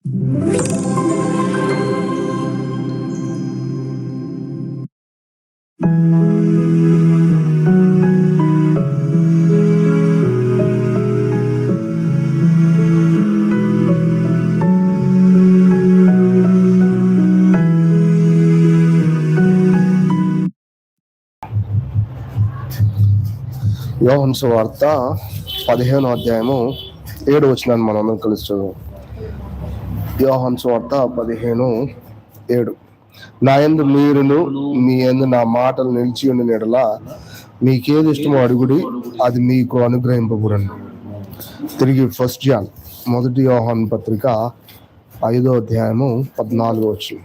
యోహాను సువార్త 15వ అధ్యాయము 7 వచనాన్ని మనం కలిసి చదువు. యోహాను సువార్త 15:7. నా యందు మీరును మీ యందు నా మాటలు నిలిచి ఉండిన యెడల మీకేది ఇష్టమో అడుగుడి, అది మీకు అనుగ్రహింపబడును. తిరిగి 1 జాన్ 1 యోహాను పత్రిక 5వ అధ్యాయము 14వ వచనం.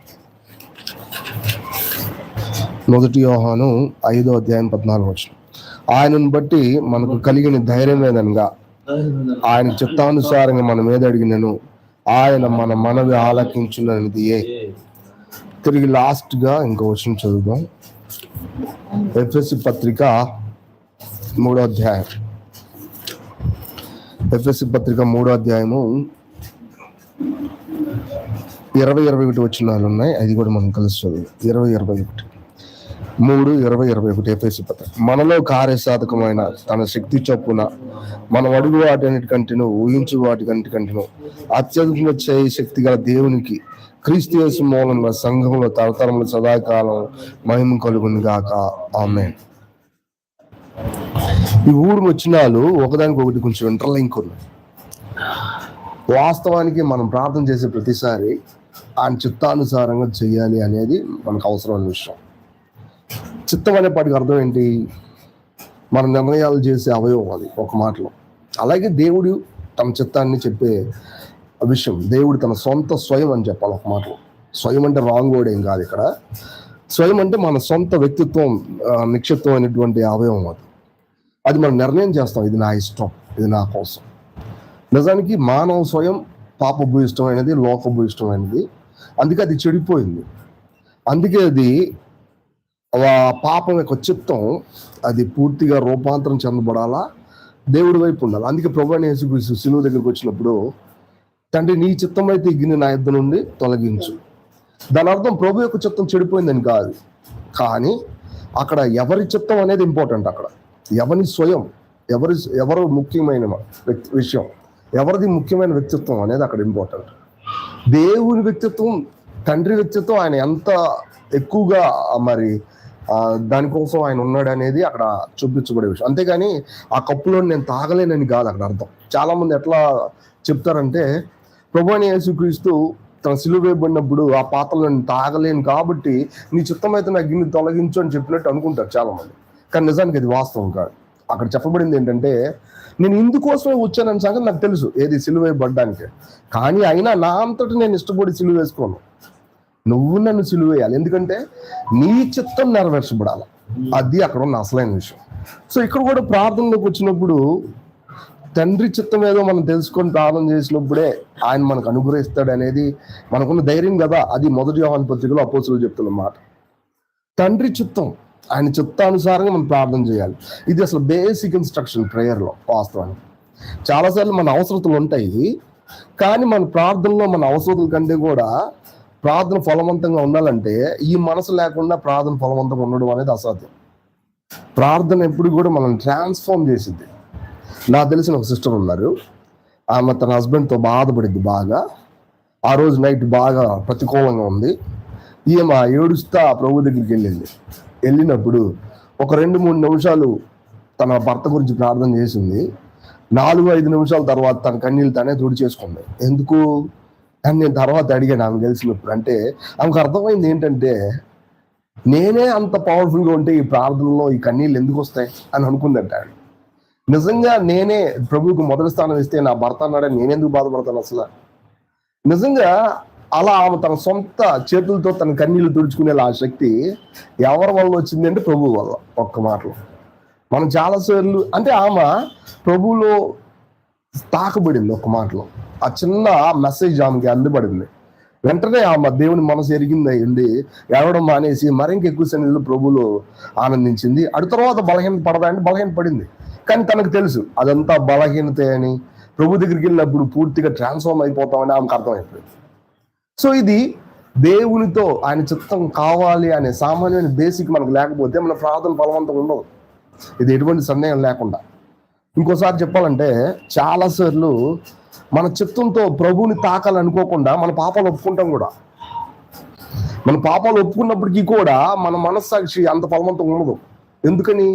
1 యోహాను 5వ అధ్యాయం 14వ వచనం. ఆయనను బట్టి మనకు కలిగిన ధైర్యం ఏదనగా, ఆయన చిత్తానుసారంగా మనం ఏది అడిగినను ఆయన మన మనవి ఆలకించుననిదియే. తిరిగి లాస్ట్ గా ఇంకో వచనం చదువుదాం. ఎఫెసీ పత్రిక 3వ అధ్యాయం. ఎఫెసీ పత్రిక 3వ అధ్యాయము 20-21 వచనాలు ఉన్నాయి. అది కూడా మనం కలిసి చదువు. 20-21 3:20-21 ఎఫెసీ పత్రిక. మనలో కార్యసాధకమైన తన శక్తి చొప్పున మనం అడుగు వాటన్నిటికంటేను ఊహించు వాటికంటేను అత్యధికంగా చేయ శక్తి గల దేవునికి క్రీస్తు యేసు మూలంగా సంఘంలో తరతరములు సదాకాలం మహిమ కలుగును గాక. ఆమేన్. ఈ 3 వచనాలు ఒకదానికొకటి కొంచెం ఇంటర్లింక్ ఉన్నాయి. వాస్తవానికి మనం ప్రార్థన చేసే ప్రతిసారి ఆయన చిత్తానుసారంగా చెయ్యాలి అనేది మనకు అవసరమైన విషయం. చిత్తం అనే పాటికి అర్థం ఏంటి? మన నిర్ణయాలు చేసే అవయవం అది ఒక మాటలో. అలాగే దేవుడు తన చిత్తాన్ని చెప్పే విషయం, దేవుడు తన సొంత స్వయం అని చెప్పాలి ఒక మాటలో. స్వయం అంటే రాంగ్ వర్డ్ ఏం కాదు ఇక్కడ. స్వయం అంటే మన సొంత వ్యక్తిత్వం నిక్షిప్తం అయినటువంటి అవయవం అది. అది మనం నిర్ణయం చేస్తాం, ఇది నా ఇష్టం, ఇది నా కోసం. నిజానికి మానవ స్వయం పాపభూయిష్టమైనది, లోకభూయిష్టమైనది. అందుకే అది చెడిపోయింది. అందుకే అది పాపం యొక్క చిత్తం అది పూర్తిగా రూపాంతరం చెందబడాలా, దేవుడి వైపు ఉండాలి. అందుకే ప్రభువైన యేసుక్రీస్తు శిలువ దగ్గరికి వచ్చినప్పుడు, తండ్రి నీ చిత్తం అయితే ఈ గిన్నె నా యొద్ద నుండి తొలగించు. దాని అర్థం ప్రభు యొక్క చిత్తం చెడిపోయిందని కాదు, కానీ అక్కడ ఎవరి చిత్తం అనేది ఇంపార్టెంట్. అక్కడ ఎవరి స్వయం, ఎవరు ముఖ్యమైన విషయం, ఎవరిది ముఖ్యమైన వ్యక్తిత్వం అనేది అక్కడ ఇంపార్టెంట్. దేవుని వ్యక్తిత్వం, తండ్రి వ్యక్తిత్వం ఆయన ఎంత ఎక్కువగా మరి దానికోసం ఆయన ఉన్నాడు అనేది అక్కడ చూపించబడే విషయం. అంతేగాని ఆ కప్పులో నేను తాగలేనని కాదు అక్కడ అర్థం. చాలా మంది ఎట్లా చెప్తారంటే, ప్రభువైన యేసుక్రీస్తు తన సిలువ వేయబడినప్పుడు ఆ పాత్రలో నేను తాగలేను కాబట్టి నీ చిత్తం అయితే నా గిన్నె తొలగించు అని చెప్పినట్టు అనుకుంటారు చాలా మంది. కానీ నిజానికి అది వాస్తవం కాదు. అక్కడ చెప్పబడింది ఏంటంటే, నేను ఇందుకోసమే వచ్చానని సంగతి నాకు తెలుసు, ఏది సిలువ వేయబడ్డానికి. కానీ అయినా నా అంతటి నేను ఇష్టపడి సిలువ వేసుకోను, నువ్వు నన్ను సిలువ వేయాలి, ఎందుకంటే నీ చిత్తం నెరవేర్చబడాలి. అది అక్కడ ఉన్న అసలైన విషయం. సో ఇక్కడ కూడా ప్రార్థనలోకి వచ్చినప్పుడు తండ్రి చిత్తం ఏదో మనం తెలుసుకొని ప్రార్థన చేసినప్పుడే ఆయన మనకు అనుగ్రహిస్తాడు అనేది మనకున్న ధైర్యం కదా. అది 1 యోహాను పత్రికలో అపోస్తలులు చెప్తున్న మాట. తండ్రి చిత్తం, ఆయన చిత్తానుసారంగా మనం ప్రార్థన చేయాలి. ఇది అసలు బేసిక్ ఇన్స్ట్రక్షన్ ప్రేయర్లో. వాస్తవానికి చాలాసార్లు మన అవసరతలు ఉంటాయి, కానీ మన ప్రార్థనలో మన అవసరతల కంటే కూడా ప్రార్థన ఫలవంతంగా ఉండాలంటే ఈ మనసు లేకుండా ప్రార్థన ఫలవంతంగా ఉండడం అనేది అసాధ్యం. ప్రార్థన ఎప్పుడు కూడా మనం ట్రాన్స్ఫార్మ్ చేసింది. నాకు తెలిసిన ఒక సిస్టర్ ఉన్నారు, ఆమె తన హస్బెండ్తో బాధపడింది బాగా. ఆ రోజు నైట్ బాగా ప్రతికూలంగా ఉంది. ఈమె ఏడుస్తా ప్రభు దగ్గరికి వెళ్ళినప్పుడు ఒక 2-3 నిమిషాలు తన భర్త గురించి ప్రార్థన చేసింది. 4-5 నిమిషాల తర్వాత తన కన్నీళ్ళు తనే తుడిచేసుకుంది. ఎందుకు అని నేను తర్వాత అడిగాను ఆమె తెలిసినప్పుడు. అంటే ఆమెకు అర్థమైంది ఏంటంటే, నేనే అంత పవర్ఫుల్గా ఉంటే ఈ ప్రార్థనలో ఈ కన్నీళ్ళు ఎందుకు వస్తాయి అని అనుకుందంట. నిజంగా నేనే ప్రభువుకు మొదటి స్థానం ఇస్తే నా భర్త అన్నాడని నేనెందుకు బాధపడతాను అసలు? నిజంగా అలా ఆమె తన సొంత చేతులతో తన కన్నీళ్లు తుడుచుకునేలా ఆ శక్తి ఎవరి వల్ల వచ్చింది అంటే ప్రభువు వల్ల. ఒక్క మాటలో మనం చాలాసార్లు అంటే ఆమె ప్రభువులో తాకబడింది. ఒక్క మాటలో ఆ చిన్న మెసేజ్ ఆమెకి అందుబడింది. వెంటనే ఆమె దేవుని మనసు ఎరిగింది అయ్యింది, ఏడవడం మానేసి మరింకెక్కువ సన్నిధిలో ప్రభువులో ఆనందించింది. అటు తర్వాత బలహీన పడదా అంటే బలహీన పడింది, కానీ తనకు తెలుసు అదంతా బలహీనత అని. ప్రభు దగ్గరికి వెళ్ళినప్పుడు పూర్తిగా ట్రాన్స్ఫార్మ్ అయిపోతామని ఆమెకు అర్థమైపోయింది. సో ఇది దేవునితో ఆయన చిత్తం కావాలి అనే సామాన్యమైన బేసిక్ మనకు లేకపోతే మన ప్రార్థన ఫలవంతం ఉండదు. ఇది ఎటువంటి సందేహం లేకుండా. ఇంకోసారి చెప్పాలంటే చాలాసార్లు మన చిత్తంతో ప్రభువుని తాకాలనుకోకుండా మన పాపాలు ఒప్పుకుంటాం కూడా. మన పాపాలు ఒప్పుకున్నప్పటికీ కూడా మన మనస్సాక్షి అంత ఫలవంతం ఉండదు. ఎందుకని?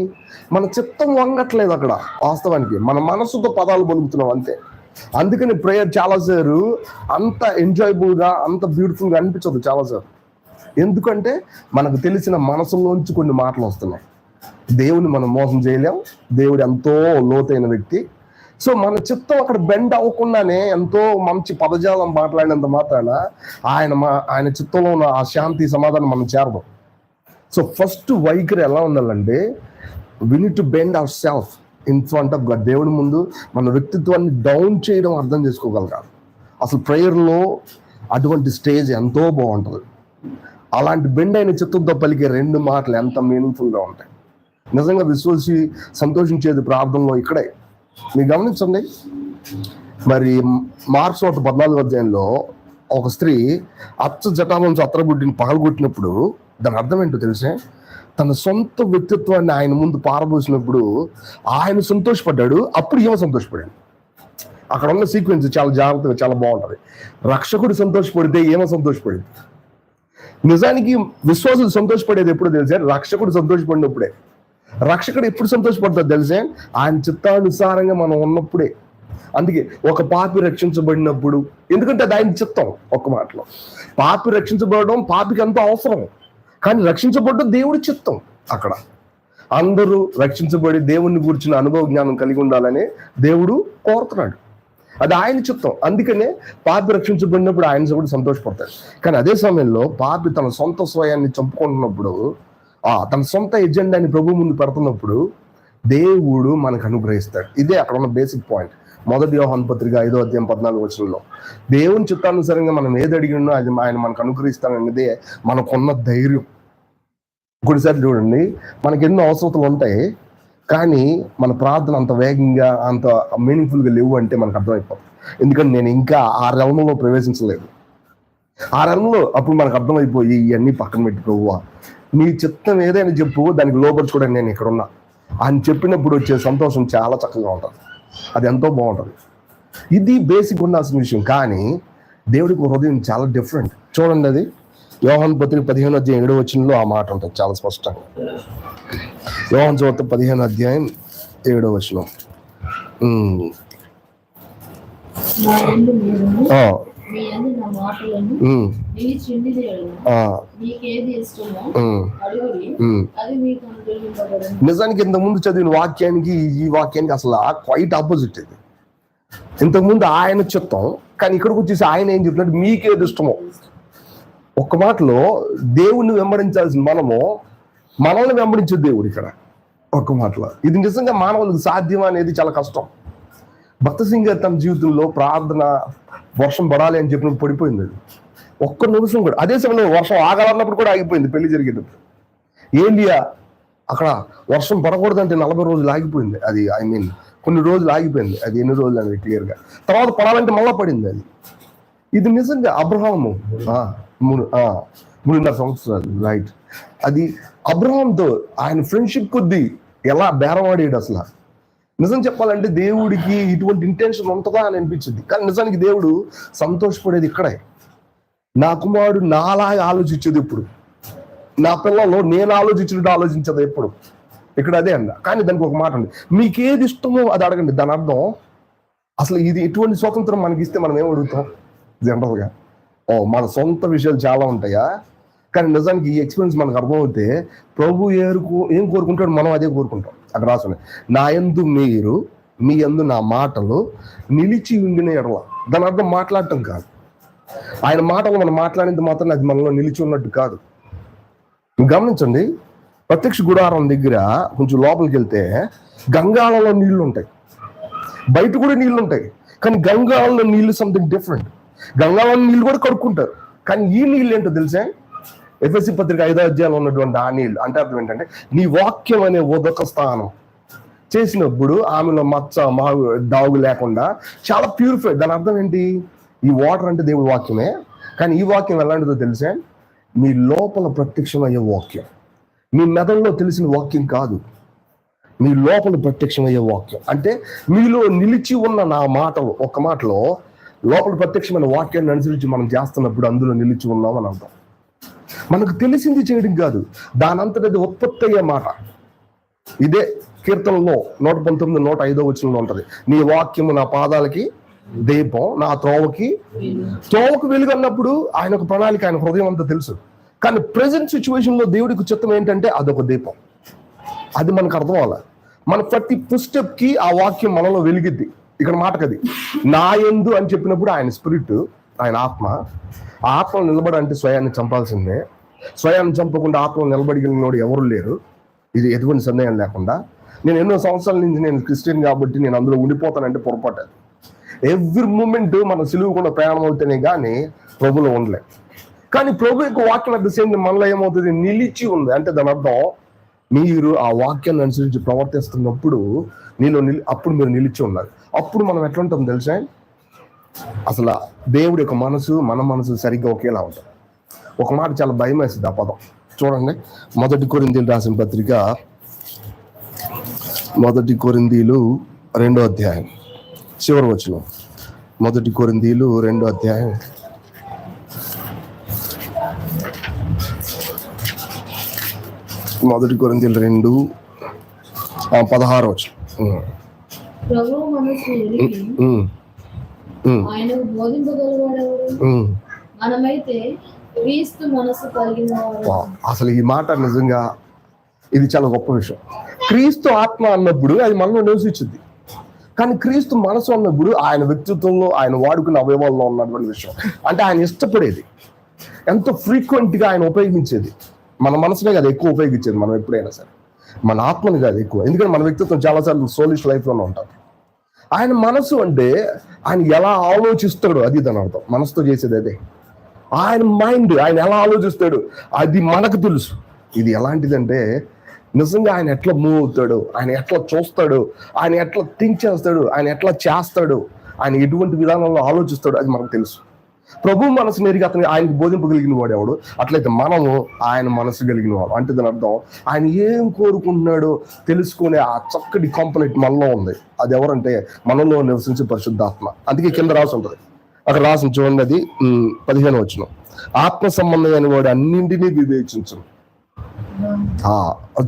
మన చిత్తం వంగట్లేదు అక్కడ. వాస్తవానికి మన మనస్సుతో పదాలు పలుకుతున్నాం అంతే. అందుకని ప్రేయర్ చాలాసార్లు అంత ఎంజాయబుల్గా, అంత బ్యూటిఫుల్గా అనిపించదు చాలాసార్లు. ఎందుకంటే మనకు తెలిసిన మనసులోంచి కొన్ని మాటలు వస్తున్నాయి. దేవుని మనం మోసం చేయలేం. దేవుడు ఎంతో లోతైన వ్యక్తి. సో మన చిత్తం అక్కడ బెండ్ అవ్వకుండానే ఎంతో మంచి పదజాలం మాట్లాడినంత మాత్రాన ఆయన చిత్తంలో ఉన్న ఆ శాంతి సమాధానం మనం చేరదాం. సో ఫస్ట్ వైఖరి ఎలా ఉండాలంటే, we need to bend ourself in front of God. దేవుడి ముందు మన వ్యక్తిత్వాన్ని డౌన్ చేయడం అర్థం చేసుకోగలగాలి. అసలు ప్రేయర్లో అటువంటి స్టేజ్ ఎంతో బాగుంటుంది. అలాంటి బెండ్ అయిన చిత్తంతో పలికే రెండు మాటలు ఎంత మీనింగ్ఫుల్గా ఉంటాయి. నిజంగా విశ్వాసి సంతోషించేది ప్రార్థనలో ఇక్కడే. మీరు గమనించండి, మరి మార్క్స్ 14వ అధ్యాయంలో ఒక స్త్రీ అచ్చ జటాలోంచి అత్తరగుడ్డిని పగలగొట్టినప్పుడు దాని అర్థం ఏంటో తెలిసే, తన సొంత వ్యక్తిత్వాన్ని ఆయన ముందు పారబోసినప్పుడు ఆయన సంతోషపడ్డాడు, అప్పుడు ఏమో సంతోషపడాడు. అక్కడ ఉన్న సీక్వెన్స్ చాలా జాగ్రత్తగా, చాలా బాగుంటుంది. రక్షకుడు సంతోషపడితే ఏమో సంతోషపడింది. నిజానికి విశ్వాసులు సంతోషపడేది ఎప్పుడు తెలిసే? రక్షకుడు సంతోషపడినప్పుడే. రక్షకుడు ఎప్పుడు సంతోషపడతాడు తెలిసే? ఆయన చిత్తానుసారంగా మనం ఉన్నప్పుడే. అందుకే ఒక పాపి రక్షించబడినప్పుడు, ఎందుకంటే అది ఆయన చిత్తం. ఒక్క మాటలో పాపి రక్షించబడడం పాపికి ఎంతో అవసరం, కానీ రక్షించబడడం దేవుడి చిత్తం. అక్కడ అందరూ రక్షించబడి దేవుణ్ణి కూర్చున్న అనుభవ జ్ఞానం కలిగి ఉండాలని దేవుడు కోరుతున్నాడు. అది ఆయన చిత్తం. అందుకనే పాపి రక్షించబడినప్పుడు ఆయన కూడా సంతోషపడతాడు. కానీ అదే సమయంలో పాపి తన సొంత స్వయాన్ని చంపుకుంటున్నప్పుడు, తన సొంత ఎజెండాని ప్రభు ముందు పెడుతున్నప్పుడు దేవుడు మనకు అనుగ్రహిస్తాడు. ఇదే అక్కడ ఉన్న బేసిక్ పాయింట్. 1 యోహాను పత్రిక 5వ అధ్యాయం 14వ వచనంలో దేవుని చిత్తానుసారంగా మనం ఏది అడిగినో అది ఆయన మనకు అనుగ్రహిస్తానన్నదే మనకున్న ధైర్యం. కొన్నిసార్లు చూడండి, మనకి ఎన్నో అవసరతలు ఉంటాయి, కానీ మన ప్రార్థన అంత వేగంగా, అంత మీనింగ్ఫుల్గా లేవు అంటే మనకు అర్థమైపోతుంది. ఎందుకంటే నేను ఇంకా ఆ రంగంలో ప్రవేశించలేదు. ఆ రంగంలో అప్పుడు మనకు అర్థమైపోయి ఇవన్నీ పక్కన పెట్టి ప్రభువా నీ చిత్తం ఏదైనా చెప్పు, దానికి లోపరుచుకోవడానికి నేను ఇక్కడ ఉన్నా అని చెప్పినప్పుడు వచ్చే సంతోషం చాలా చక్కగా ఉంటుంది. అది ఎంతో బాగుంటుంది. ఇది బేసిక్ ఉండాల్సిన విషయం. కానీ దేవుడికి హృదయం చాలా డిఫరెంట్. చూడండి, అది యోహాను పత్రిక 15వ అధ్యాయం 7వ వచనంలో ఆ మాట ఉంటుంది చాలా స్పష్టంగా. యోహాను సువార్త 15వ అధ్యాయం 7వ వచనం. నిజానికి ఇంతకుముందు చదివిన వాక్యానికి ఈ వాక్యానికి అసలు క్వైట్ ఆపోజిట్. ఇది ఇంతకుముందు ఆయన చిత్తం, కానీ ఇక్కడికి వచ్చేసి ఆయన ఏం చెప్తున్నాడు? మీకేది ఇష్టమో. ఒక్క మాటలో దేవుణ్ణి వెంబడించాల్సిన మనల్ని వెంబడించే దేవుడు ఇక్కడ. ఒక్క మాటలో ఇది నిజంగా మానవులకు సాధ్యం అనేది చాలా కష్టం. భక్త సింగ్ గారు తన జీవితంలో ప్రార్థన వర్షం పడాలి అని చెప్పినప్పుడు పడిపోయింది. అది ఒక్క నిమిషం కూడా. అదే సమయంలో వర్షం ఆగాలన్నప్పుడు కూడా ఆగిపోయింది. పెళ్లి జరిగేటప్పుడు ఏలియా అక్కడ వర్షం పడకూడదంటే 40 రోజులు ఆగిపోయింది. అది కొన్ని రోజులు ఆగిపోయింది. అది ఎన్ని రోజులు అనేది క్లియర్గా. తర్వాత పడాలంటే మళ్ళా పడింది. అది ఇది నిజంగా అబ్రహాము 3.5 సంవత్సరాలు రైట్. అది అబ్రహాంతో ఆయన ఫ్రెండ్షిప్ కొద్దీ ఎలా బేరవాడాడు. అసలు నిజం చెప్పాలంటే దేవుడికి ఇటువంటి ఇంటెన్షన్ ఉంటుందా అని అనిపించింది. కానీ నిజానికి దేవుడు సంతోషపడేది ఇక్కడే. నా కుమారుడు నాలాగా ఆలోచించేది ఎప్పుడు, నా పిల్లలు నేను ఆలోచించినట్టు ఆలోచించదు ఎప్పుడు. ఇక్కడ అదే అన్న. కానీ దానికి ఒక మాట ఉంది, మీకేది ఇష్టమో అది అడగండి. దాని అర్థం అసలు ఇది ఎటువంటి స్వాతంత్రం మనకి ఇస్తే మనం ఏం అడుగుతాం జనరల్గా? మన సొంత విషయాలు చాలా ఉంటాయా? కానీ నిజానికి ఈ ఎక్స్పీరియన్స్ మనకు అర్థమవుతే ప్రభు ఏం కోరుకుంటాడు మనం అదే కోరుకుంటాం. అక్కడ రాసుకుని, నా యందు మీరు, మీ యందు నా మాటలు నిలిచి ఉండిన ఎడల. దాని అర్థం మాట్లాడటం కాదు. ఆయన మాటలు మనం మాట్లాడినంత మాత్రం అది మనలో నిలిచి ఉన్నట్టు కాదు. గమనించండి, ప్రత్యక్ష గుడారం దగ్గర కొంచెం లోపలికి వెళ్తే గంగాళంలో నీళ్లు ఉంటాయి, బయట కూడా నీళ్లు ఉంటాయి. కానీ గంగాళంలో నీళ్లు సంథింగ్ డిఫరెంట్. గంగాళంలో నీళ్లు కూడా కడుక్కుంటారు, కానీ ఈ నీళ్ళు ఏంటో తెలుసా? ఎఫెసీ పత్రిక 5వ అధ్యాయంలో ఉన్నటువంటి ఆ నీళ్ళు అంటే అర్థం ఏంటంటే, నీ వాక్యం అనే ఉదక స్థానం చేసినప్పుడు ఆమెలో మచ్చ డాగు లేకుండా చాలా ప్యూరిఫై. దాని అర్థం ఏంటి? ఈ వాటర్ అంటే దేవుడి వాక్యమే, కానీ ఈ వాక్యం ఎలాంటిదో తెలుసా? మీ లోపల ప్రత్యక్షమయ్యే వాక్యం, మీ మెదడులో తెలిసిన వాక్యం కాదు, మీ లోపల ప్రత్యక్షమయ్యే వాక్యం. అంటే మీలో నిలిచి ఉన్న నా మాటలు, ఒక మాటలో లోపల ప్రత్యక్షమైన వాక్యాన్ని అనుసరించి మనం చేస్తున్నప్పుడు అందులో నిలిచి ఉన్నాం అని అంటాం. మనకు తెలిసింది చేయడం కాదు, దానంతటది ఉత్పత్తి అయ్యే మాట. ఇదే కీర్తనలో 119, 105 వచనంలో ఉంటది. నీ వాక్యము నా పాదాలకి దీపం, నా త్రోవకు వెలుగు అన్నప్పుడు ఆయన ఒక ప్రణాళిక, ఆయన హృదయం అంతా తెలుసు. కానీ ప్రెసెంట్ సిచ్యువేషన్ లో దేవుడికి చిత్తం ఏంటంటే అదొక దీపం. అది మనకు అర్థం అవ్వాలి. మన ప్రతి పుస్టెప్ కి ఆ వాక్యం మనలో వెలిగిద్ది. ఇక్కడ మాటకది నా యందు అని చెప్పినప్పుడు ఆయన స్పిరిట్, ఆయన ఆత్మ. ఆ ఆత్మ నిలబడంటే స్వయాన్ని చంపాల్సిందే. స్వయాన్ని చంపకుండా ఆత్మ నిలబడినోడు ఎవరు లేరు, ఇది ఎటువంటి సందేహం లేకుండా. నేను ఎన్నో సంవత్సరాల నుంచి నేను క్రిస్టియన్ కాబట్టి నేను అందులో ఉండిపోతానంటే పొరపాటు. ఎవ్రీ మూమెంట్ మన సిలువకుండా ప్రయాణం అవుతేనే కానీ ప్రభులో ఉండలే. కానీ ప్రభు యొక్క వాక్యం అట్ ద సేమ్ మనలో ఏమవుతుంది? నిలిచి ఉంది. అంటే దాని అర్థం మీరు ఆ వాక్యాన్ని అనుసరించి ప్రవర్తిస్తున్నప్పుడు అప్పుడు మీరు నిలిచి ఉన్నారు. అప్పుడు మనం ఎట్లా ఉంటాం తెలుసా? అసలు దేవుడి యొక్క మనసు మన మనసు సరిగ్గా ఒకేలా ఉంటాం. ఒక మాట చాలా భయం వేస్తుంది ఆ పదం. చూడండి, 1 కొరింథీయులు రాసిన పత్రిక 1 కొరింథీయులు 2వ అధ్యాయం చివరి వచనం. 1 కొరింథీయులు 2వ అధ్యాయం 1 కొరింథీయులు 2:16 వచనం. ప్రభువు మనసు ఎరిగి ఆయనకు బోధింపగలవాడెవడు? మనమైతే క్రీస్తు మనసు కలిగిన వారు. అసలు ఈ మాట నిజంగా ఇది చాలా గొప్ప విషయం. క్రీస్తు ఆత్మ అన్నప్పుడు అది మనలో నివసించింది. కానీ క్రీస్తు మనసు అన్నప్పుడు ఆయన వ్యక్తిత్వంలో, ఆయన వాడుకున్న అవయవాల్లో ఉన్నటువంటి విషయం. అంటే ఆయన ఇష్టపడేది, ఎంతో ఫ్రీక్వెంట్ గా ఆయన ఉపయోగించేది. మన మనసునే కాదు ఎక్కువ ఉపయోగించేది మనం ఎప్పుడైనా సరే, మన ఆత్మని కాదు ఎక్కువ. ఎందుకంటే మన వ్యక్తిత్వం చాలాసార్లు సోలిష్ లైఫ్ లోనే ఉంటాం. ఆయన మనసు అంటే ఆయన ఎలా ఆలోచిస్తాడో అది దాని అర్థం. మనసుతో చేసేది అదే. ఆయన మైండ్, ఆయన ఎలా ఆలోచిస్తాడు అది మనకు తెలుసు. ఇది ఎలాంటిదంటే నిజంగా ఆయన ఎట్లా మూవ్ అవుతాడు, ఆయన ఎట్లా చూస్తాడు, ఆయన ఎట్లా థింక్ చేస్తాడు, ఆయన ఎట్లా చేస్తాడు, ఆయన ఎటువంటి విధానంలో ఆలోచిస్తాడు అది మనకు తెలుసు. ప్రభు మనసు మెరిగి ఆయనకు బోధింపగలిగిన వాడు ఎవడు? అట్లయితే మనము ఆయన మనసు కలిగిన వాడు. అంటే దాని అర్థం ఆయన ఏం కోరుకుంటున్నాడో తెలుసుకునే ఆ చక్కటి కాంపొనెంట్ మనలో ఉంది. అది ఎవరంటే మనలో నివసించే పరిశుద్ధాత్మ. అందుకే కింద రాసి ఉంటుంది, అక్కడ రాసిన చూడండి, అది 15వ వచనం. ఆత్మ సంబంధమైన వాడు అన్నింటినీ వివేచించు.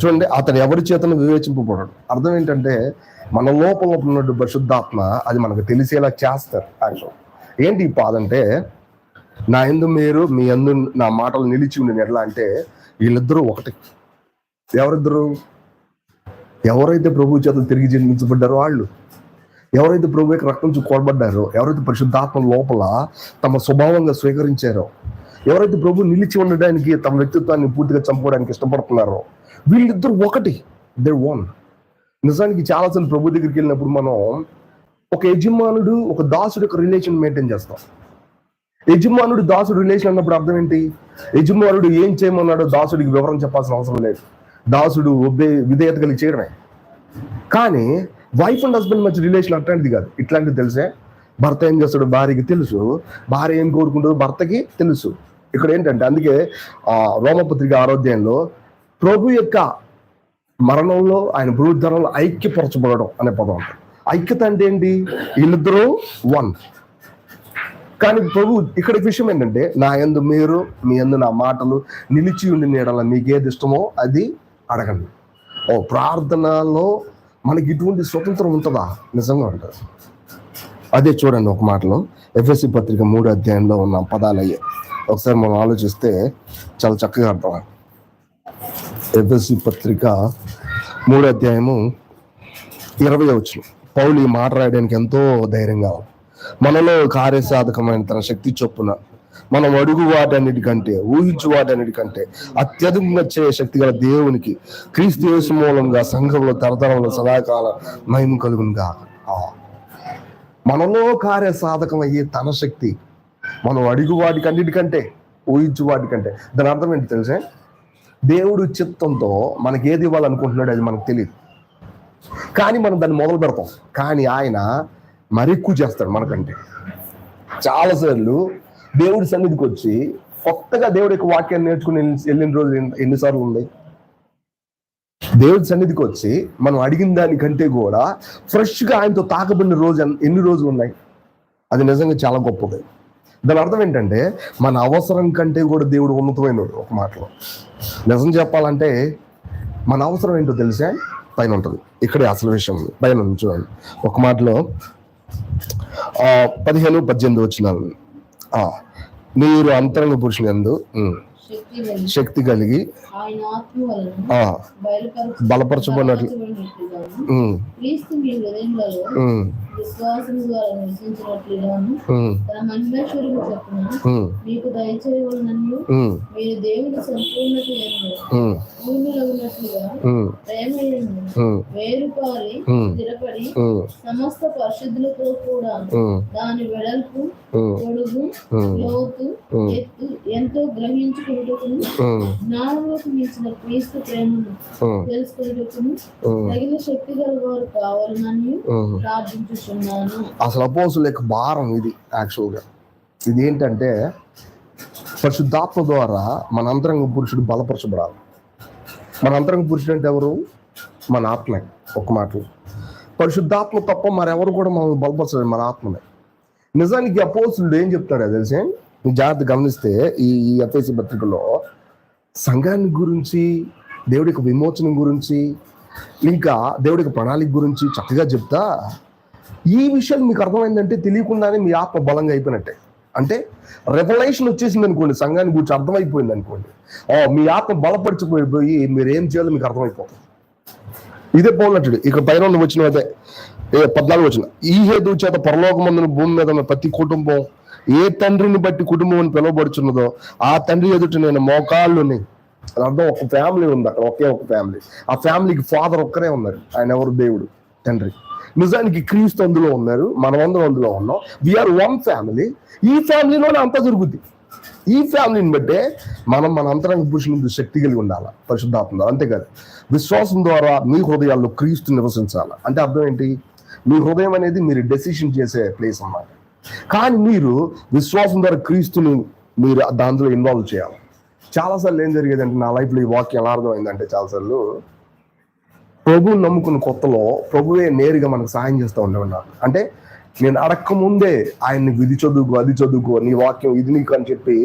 చూడండి, అతడు ఎవరి చేతను వివేచింపబడాడు. అర్థం ఏంటంటే మన లోపల ఉన్నట్టు పరిశుద్ధాత్మ అది మనకు తెలిసేలా చేస్తారు. ఆయన ఏంటి ఈ పాదంటే, నా యందు మీరు మీ యందు నా మాటలు నిలిచి ఉండి ఎట్లా అంటే వీళ్ళిద్దరూ ఒకటి. ఎవరిద్దరు? ఎవరైతే ప్రభు చేతలు తిరిగి జన్మించబడ్డారో వాళ్ళు, ఎవరైతే ప్రభు యొక్క రక్తం కోరబడ్డారో, ఎవరైతే పరిశుద్ధాత్మ లోపల తమ స్వభావంగా స్వీకరించారో, ఎవరైతే ప్రభు నిలిచి ఉండడానికి తమ వ్యక్తిత్వాన్ని పూర్తిగా చంపుకోవడానికి ఇష్టపడుతున్నారో, వీళ్ళిద్దరు ఒకటి. They one. నిజానికి చాలాసార్లు ప్రభు దగ్గరికి వెళ్ళినప్పుడు మనం ఒక యజమానుడు ఒక దాసుడు యొక్క రిలేషన్ మెయింటైన్ చేస్తాం. యజమానుడు దాసుడు రిలేషన్ అన్నప్పుడు అర్థం ఏంటి? యజమానుడు ఏం చేయమన్నాడో దాసుడికి వివరం చెప్పాల్సిన అవసరం లేదు. దాసుడు విధేయత కలిగి చేయడమే. కానీ వైఫ్ అండ్ హస్బెండ్ మధ్య రిలేషన్ అట్లాంటిది కాదు. ఇట్లాంటిది తెలిసే, భర్త ఏం చేస్తాడు భార్యకి తెలుసు, భార్య ఏం కోరుకుంటుందో భర్తకి తెలుసు. ఇక్కడ ఏంటంటే అందుకే రోమపత్రిక 6వ అధ్యాయంలో ప్రభు యొక్క మరణంలో ఆయన పునరుద్ధరణలో ఐక్యపరచబడడం అనే పదం ఉంటుంది. ఐక్యత అంటే ఏంటి? వీళ్ళిద్దరూ వన్. కానీ ప్రభు ఇక్కడ విషయం ఏంటంటే, నా యందు మీరు మీ యందు నా మాటలు నిలిచి ఉండి నీడల మీకేది ఇష్టమో అది అడగండి. ప్రార్థనలో మనకి ఇటువంటి స్వతంత్రం ఉంటుందా? నిజంగా ఉంటుంది. అదే చూడండి ఒక మాటలో ఎఫెసీ పత్రిక 3వ అధ్యాయంలో ఉన్న పదాలు అయ్యే ఒకసారి మనం ఆలోచిస్తే చాలా చక్కగా అర్థం. ఎఫెసీ పత్రిక 3వ అధ్యాయము 20వ వచనం. పౌలు ఈ మాట రాయడానికి ఎంతో ధైర్యంగా, మనలో కార్యసాధకమైన తన శక్తి చొప్పున మనం అడుగు వాటన్నిటికంటే ఊహించు వాటన్నిటికంటే అత్యధికంగా చేయ శక్తి గల దేవునికి క్రీస్తు యేసు మూలంగా సంఘంలో తరతరంలో సదాకాల మహిమ కలుగునుగా. మనలో కార్యసాధకం అయ్యే తన శక్తి మనం అడుగు వాటికన్నిటికంటే ఊహించు వాటికంటే. దాని అర్థం ఏంటి తెలుసా? దేవుడు చిత్తంతో మనకి ఏది ఇవ్వాలనుకుంటున్నాడు అది మనకు తెలియదు, కానీ మనం దాన్ని మొదలు పెడతాం. కానీ ఆయన మరెక్కువ చేస్తాడు మనకంటే. చాలాసార్లు దేవుడి సన్నిధికి వచ్చి కొత్తగా దేవుడి యొక్క వాక్యాన్ని నేర్చుకుని వెళ్ళిన రోజు ఎన్నిసార్లు ఉన్నాయి? దేవుడి సన్నిధికి వచ్చి మనం అడిగిన దానికంటే కూడా ఫ్రెష్గా ఆయనతో తాకబడిన రోజు ఎన్ని రోజులు ఉన్నాయి? అది నిజంగా చాలా గొప్పది. దాని అర్థం ఏంటంటే మన అవసరం కంటే కూడా దేవుడు ఉన్నతమైనడు. ఒక మాటలో నిజం చెప్పాలంటే మన అవసరం ఏంటో తెలిసే పైన ఉంటుంది. ఇక్కడే అసలు విషయం ఉంది. పైన ఉంది చూడండి. ఒక మాటలో 15-18 వచ్చినాను. మీరు అంతరంగ పురుషుని యందు శక్తి కలిగి ఆయన ఆత్మ వలన బలపరచబడినట్లు క్రీస్తు మీ హృదయములలో విశ్వాసము ద్వారా నివసించినట్లుగాను తన మహిమేశ్వరుడు చెప్పున మీకు దయచేయవలనని మీరు దేవుని సంపూర్ణత యందు పూర్ణులగునట్లుగా ప్రేమయందు వేరుపారి స్థిరపడి సమస్త పరిశుద్ధులతో కూడా దాని వెడల్పు పొడుగు లోతు ఎత్తు ఎంతో గ్రహించుకున్నట్టును జ్ఞానంలోకి మించిన క్రీస్తు ప్రేమను తెలుసుకున్నట్టును తగిన శక్తి గల వారు కావాలని ప్రార్థించుచున్నాను. అసలు అపోస్తుల భారం ఇది. యాక్చువల్గా ఇది ఏంటంటే పరిశుద్ధాత్మ ద్వారా మన అంతరంగ పురుషుడు బలపరచబడాలి. మన అంతరంగ పురుషుడు అంటే ఎవరు? మన ఆత్మే. ఒక మాటలు పరిశుద్ధాత్మ తప్ప మరెవరు కూడా మనం బలపరచలేదు, మన ఆత్మనే. నిజానికి అపోస్తులుడు ఏం చెప్తాడో తెలిసే, జాగ్రత్త గమనిస్తే ఈ ఎఫెసీ పత్రికలో సంఘాన్ని గురించి, దేవుడి యొక్క విమోచనం గురించి, ఇంకా దేవుడి యొక్క ప్రణాళిక గురించి చక్కగా చెప్తా ఈ విషయాలు మీకు అర్థమైందంటే తెలియకుండానే మీ ఆత్మ బలంగా అయిపోయినట్టే. అంటే రెవల్యూషన్ వచ్చేసింది అనుకోండి, సంఘాన్ని గురించి అర్థమైపోయింది అనుకోండి, మీ ఆత్మ బలపరిచిపోయి మీరు ఏం చేయాలో మీకు అర్థమైపోతుంది. ఇదే పౌలుడు ఇక పైన వచ్చిన అదే 14 వచ్చిన ఈ హేతు చేత పరలోకమందున భూమి మీద ఉన్న ప్రతి కుటుంబం ఏ తండ్రిని బట్టి కుటుంబం అని పిలువబడుచున్నదో ఆ తండ్రి ఎదుట నేను మోకాళ్ళుని. అర్థం, ఒక ఫ్యామిలీ ఉంది అక్కడ, ఒకే ఒక ఫ్యామిలీ. ఆ ఫ్యామిలీకి ఫాదర్ ఒక్కరే ఉన్నారు. ఆయన ఎవరు? దేవుడు తండ్రి. నిజానికి క్రీస్తు అందులో ఉన్నారు, మనమందరం అందులో ఉన్నాం. We are one family. ఈ ఫ్యామిలీలోనే అంతా జరుగుద్ది. ఈ ఫ్యామిలీని బట్టే మనం మన అంతరంగ పురుషుని శక్తి కలిగి ఉండాలి పరిశుద్ధాత్మ. అంతేకాదు విశ్వాసం ద్వారా మీ హృదయాల్లో క్రీస్తు నివసించాలి. అంటే అర్థం ఏంటి? మీ హృదయం అనేది మీరు డెసిషన్ చేసే ప్లేస్ అన్నమాట. కానీ మీరు విశ్వాసం ద్వారా క్రీస్తుని మీరు దాంట్లో ఇన్వాల్వ్ చేయాలి. చాలాసార్లు ఏం జరిగేదంటే నా లైఫ్లో ఈ వాక్యం ఎలా అర్థమైందంటే, చాలాసార్లు ప్రభువుని నమ్ముకున్న కొత్తలో ప్రభువే నేరుగా మనకు సాయం చేస్తూ ఉండేవాడు. అంటే నేను అడక్క ముందే ఆయన్ని ఇది చదువుకో, అది చదువుకో, నీ వాక్యం ఇది నీకు అని చెప్పి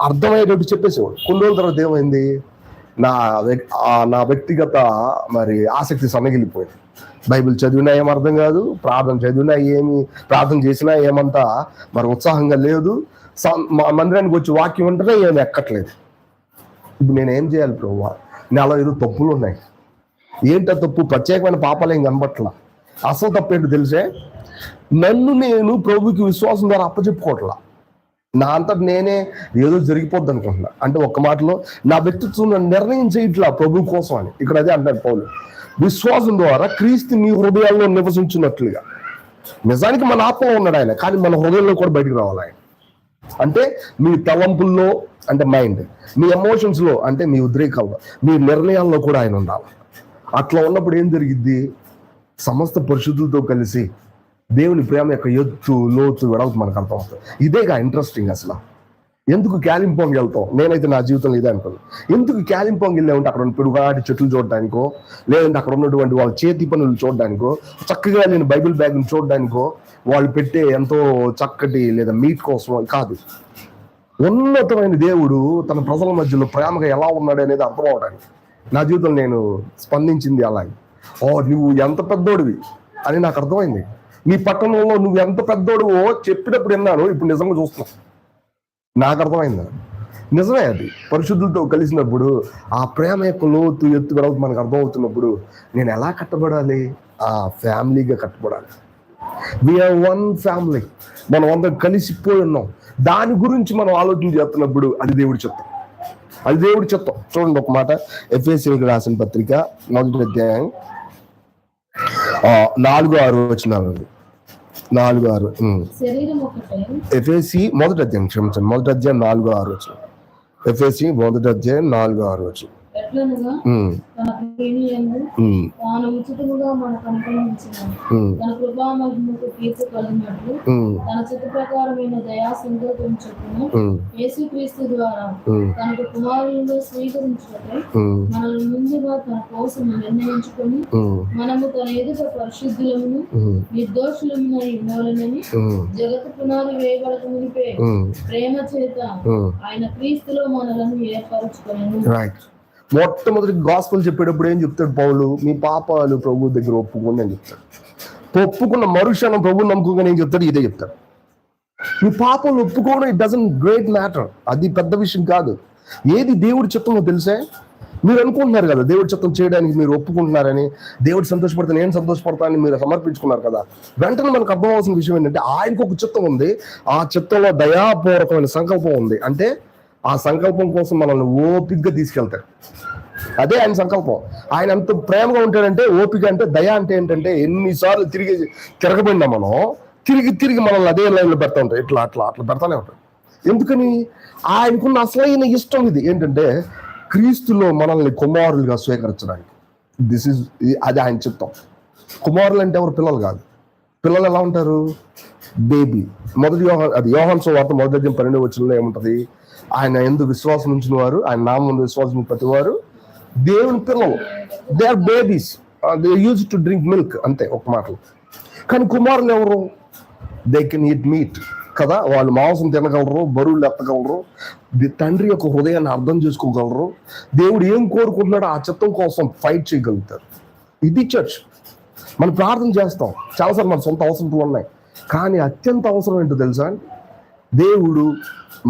అర్థమయ్యేటట్టు చెప్పేసేవాడు. కొన్ని రోజుల తర్వాత ఏమైంది, నా వ్యక్తిగత మరి ఆసక్తి సన్నగిలిపోయింది. బైబిల్ చదివినా ఏం అర్థం కాదు, ప్రార్థన చదివినా ప్రార్థన చేసినా ఏమంతా మరి ఉత్సాహంగా లేదు, మందిరానికి వచ్చి వాక్యం ఉంటేనే ఏమి ఎక్కట్లేదు. ఇప్పుడు నేనేం చేయాలి ప్రభువా? నాలో ఏదో తప్పులు ఉన్నాయి. ఏంటో తప్పు? ప్రత్యేకమైన పాపాలు ఏం కనబట్లా. అసలు తప్పేంటో తెలిసే, నన్ను నేను ప్రభుకి విశ్వాసం ద్వారా అప్పచెప్పుకోవట్లా. నా అంతటి నేనే ఏదో జరిగిపోద్ది అనుకుంటున్నా. అంటే ఒక్క మాటలో నా వ్యక్తిత్వం నిర్ణయం చేయట్లా ప్రభు కోసం అని. ఇక్కడ అదే అంటాడు పౌలు, విశ్వాసం ద్వారా క్రీస్తు మీ హృదయాల్లో నివసించినట్లుగా. నిజానికి మన ఆత్మలో ఉన్నాడు ఆయన, కానీ మన హృదయంలో కూడా బయటకు రావాలి ఆయన. అంటే మీ తలంపుల్లో అంటే మైండ్, మీ ఎమోషన్స్లో అంటే మీ ఉద్రేకాల్లో, మీ నిర్ణయాల్లో కూడా ఆయన ఉండాలి. అట్లా ఉన్నప్పుడు ఏం జరిగిద్ది? సమస్త పరిశుద్ధులతో కలిసి దేవుని ప్రేమ యొక్క ఎత్తు లోతు వెడల్పు మనకు అర్థమవుతుంది. ఇదేగా ఇంట్రెస్టింగ్. అసలు ఎందుకు కాలింపాంగ్ వెళ్తాం? నేనైతే నా జీవితంలో ఇదే అనుకోను. ఎందుకు కాలింపాంగ్ వెళ్ళామంటే అక్కడ పిడుగాటి చెట్లు చూడడానికో, లేదంటే అక్కడ ఉన్నటువంటి వాళ్ళ చేతి పనులు చూడడానికో, చక్కగా నేను బైబిల్ బ్యాగ్ని చూడడానికో, వాళ్ళు పెట్టే ఎంతో చక్కటి లేదా మీట్ కోసం కాదు. ఉన్నతమైన దేవుడు తన ప్రజల మధ్యలో ప్రేమగా ఎలా ఉన్నాడు అనేది అర్థం అవడానికి నా జీవితంలో నేను స్పందించింది అలాగే. నువ్వు ఎంత పెద్దోడివి అని నాకు అర్థమైంది. నీ పట్టణంలో నువ్వు ఎంత పెద్దోడువో చెప్పినప్పుడు విన్నాను, ఇప్పుడు నిజంగా చూస్తున్నావు. నాకు అర్థమైంది. నిజమే, అది పరిశుద్ధులతో కలిసినప్పుడు ఆ ప్రేమ యొక్క లోతు ఎత్తు వెడల్పు మనకు అర్థమవుతున్నప్పుడు నేను ఎలా కట్టబడాలి? ఆ ఫ్యామిలీగా కట్టబడాలి. We are one family. మనం అందరం కలిసిపోయి ఉన్నాం. దాని గురించి మనం ఆలోచన చేస్తున్నప్పుడు అది దేవుడి చిత్తం. అది దేవుడి చిత్తం. చూడండి ఒక మాట, ఎఫెసీయులకు రాసిన పత్రిక 1వ అధ్యాయం 4-6 వచనాలు. 4-6 ఎఫెసీ 1వ అధ్యాయం, క్షమించండి, 1వ అధ్యాయం 4-6 వచనం. ఎఫెసీ 1వ అధ్యాయం 4-6 వచనం. ఎట్లనగా తన ప్రేమియందు తాను ఉచితముగా మనకు అనుగ్రహించిన తన కృపా మహిమకు కీర్తి కలిగినట్లు తన చిత్త ప్రకారమైన దయా సంకల్పం చొప్పున యేసుక్రీస్తు ద్వారా తనకు కుమారులను స్వీకరించుటకై మనల్ని ముందుగా తన కోసం నిర్ణయించుకొని మనము తన ఎదుట పరిశుద్ధులమును నిర్దోషులమున ఉండాలనని జగత్తు పునాది వేయబడక మునిపే ప్రేమ చేత ఆయన క్రీస్తులో మనలను ఏర్పరచుకొనెను. రైట్. మొట్టమొదటి గాస్పెల్ చెప్పేటప్పుడు ఏం చెప్తాడు పౌలు? మీ పాపాలు ప్రభు దగ్గర ఒప్పుకోండి అని చెప్తాడు. ఒప్పుకున్న మరుక్షణం ప్రభు నమ్ముకోగానే ఏం చెప్తాడు? ఇదే చెప్తాడు. మీ పాపాలు ఒప్పుకోవడం ఇట్ డజంట్ గ్రేట్ మ్యాటర్, అది పెద్ద విషయం కాదు. ఏది దేవుడి చిత్తంలో తెలిసే మీరు అనుకుంటున్నారు కదా, దేవుడి చిత్తం చేయడానికి మీరు ఒప్పుకుంటున్నారని, దేవుడు సంతోషపడితే నేను సంతోషపడతానని మీరు సమర్పించుకున్నారు కదా. వెంటనే మనకు అర్థమవలసిన విషయం ఏంటంటే ఆయనకు ఒక చిత్తం ఉంది, ఆ చిత్తంలో దయాపూర్వకమైన సంకల్పం ఉంది. అంటే ఆ సంకల్పం కోసం మనల్ని ఓపికగా తీసుకెళ్తాడు. అదే ఆయన సంకల్పం. ఆయన అంత ప్రేమగా ఉంటాడంటే, ఓపిక అంటే దయ అంటే ఏంటంటే ఎన్నిసార్లు తిరగబడినా మనం తిరిగి మనల్ని అదే లైన్లో పెడతా ఉంటాం, ఇట్లా అట్లా అట్లా పెడతానే ఉంటాం. ఎందుకని? ఆయనకున్న అసలైన ఇష్టం ఇది ఏంటంటే క్రీస్తులో మనల్ని కుమారులుగా స్వీకరించడానికి. అది ఆయన చిత్తం. కుమారులు అంటే ఎవరు? పిల్లలు కాదు. పిల్లలు ఎలా ఉంటారు? బేబీ. యోహాను సువార్త 1:12 ఏముంటది? ఆయన యందు విశ్వాసం ఉంచిన వారు, ఆయన నామం విశ్వాసం ప్రతి వారు దేవుని పిల్లలు. They are babies, they use to drink milk, అంతే ఒక మాటలు. కానీ కుమారులు ఎవరు? దే కెన్ ఈట్ మీట్ కదా, వాళ్ళు మాంసం తినగలరు, బరువులు ఎత్తగలరు, తండ్రి యొక్క హృదయాన్ని అర్థం చేసుకోగలరు, దేవుడు ఏం కోరుకుంటున్నాడో ఆ చిత్తం కోసం ఫైట్ చేయగలుగుతారు. ఇది చర్చ్. మనం ప్రార్థన చేస్తాం చాలాసార్లు, మన సొంత అవసరాలు ఉన్నాయి. కానీ అత్యంత అవసరం ఏంటో తెలుసా? దేవుడు